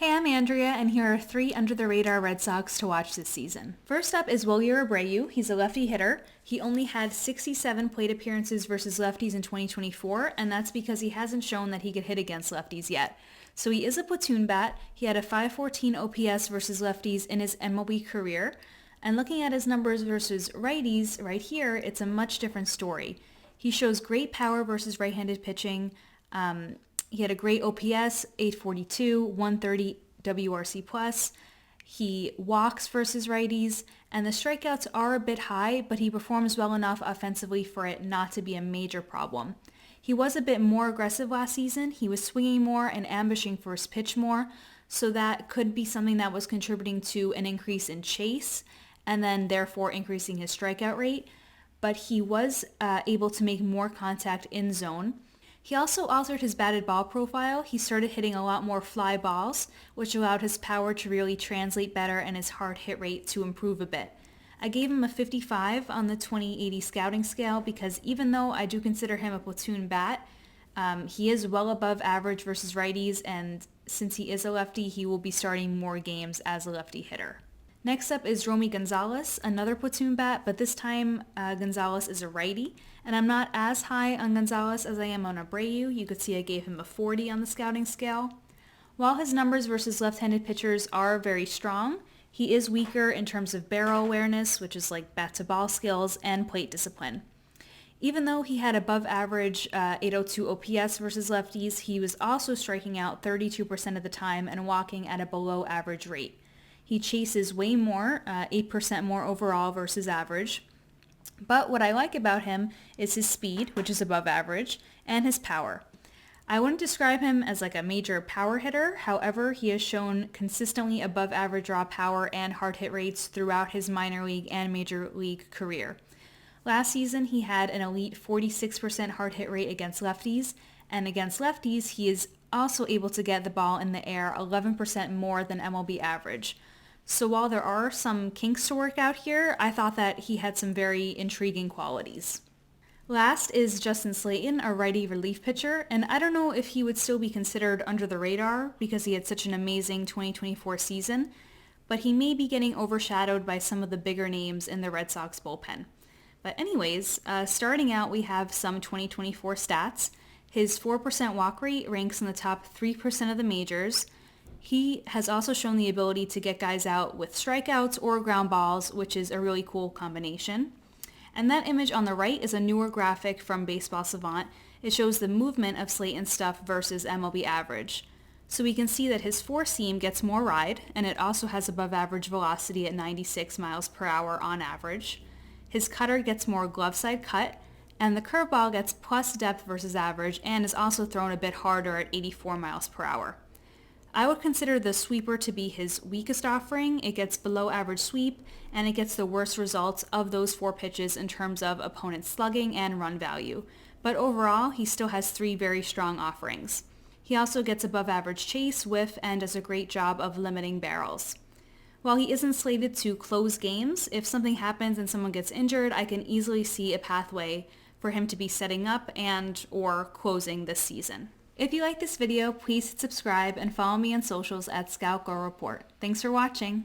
Hey, I'm Andrea, and here are 3 under-the-radar Red Sox to watch this season. First up is Wilyer Abreu. He's a lefty hitter. He only had 67 plate appearances versus lefties in 2024, and that's because he hasn't shown that he could hit against lefties yet. So he is a platoon bat. He had a .514 OPS versus lefties in his MLB career. And looking at his numbers versus righties, right here, it's a much different story. He shows great power versus right-handed pitching. He had a great OPS, 842, 130 WRC plus. He walks versus righties, and the strikeouts are a bit high, but he performs well enough offensively for it not to be a major problem. He was a bit more aggressive last season. He was swinging more and ambushing for his pitch more, so that could be something that was contributing to an increase in chase, and then therefore increasing his strikeout rate. But he was able to make more contact in zone. He also altered his batted ball profile. He started hitting a lot more fly balls, which allowed his power to really translate better and his hard hit rate to improve a bit. I gave him a 55 on the 2080 scouting scale because even though I do consider him a platoon bat, he is well above average versus righties, and since he is a lefty, he will be starting more games as a lefty hitter. Next up is Romy Gonzalez, another platoon bat, but this time Gonzalez is a righty, and I'm not as high on Gonzalez as I am on Abreu. You could see I gave him a 40 on the scouting scale. While his numbers versus left-handed pitchers are very strong, he is weaker in terms of barrel awareness, which is like bat-to-ball skills, and plate discipline. Even though he had above average 802 OPS versus lefties, he was also striking out 32% of the time and walking at a below average rate. He chases way more, 8% more overall versus average. But what I like about him is his speed, which is above average, and his power. I wouldn't describe him as like a major power hitter. However, he has shown consistently above average raw power and hard hit rates throughout his minor league and major league career. Last season, he had an elite 46% hard hit rate against lefties, and against lefties, he is also able to get the ball in the air 11% more than MLB average. So while there are some kinks to work out here, I thought that he had some very intriguing qualities. Last is Justin Slaten, a righty relief pitcher, and I don't know if he would still be considered under the radar because he had such an amazing 2024 season, but he may be getting overshadowed by some of the bigger names in the Red Sox bullpen. But anyways, starting out, we have some 2024 stats. His 4% walk rate ranks in the top 3% of the majors. He has also shown the ability to get guys out with strikeouts or ground balls, which is a really cool combination. And that image on the right is a newer graphic from Baseball Savant. It shows the movement of Slaten's stuff versus MLB average. So we can see that his four-seam gets more ride, and it also has above average velocity at 96 miles per hour on average. His cutter gets more glove side cut, and the curveball gets plus depth versus average and is also thrown a bit harder at 84 miles per hour. I would consider the sweeper to be his weakest offering. It gets below average sweep, and it gets the worst results of those 4 pitches in terms of opponent slugging and run value. But overall, he still has 3 very strong offerings. He also gets above average chase, whiff, and does a great job of limiting barrels. While he isn't slated to close games, if something happens and someone gets injured, I can easily see a pathway for him to be setting up and or closing this season. If you like this video, please subscribe and follow me on socials at Scout Go Report. Thanks for watching.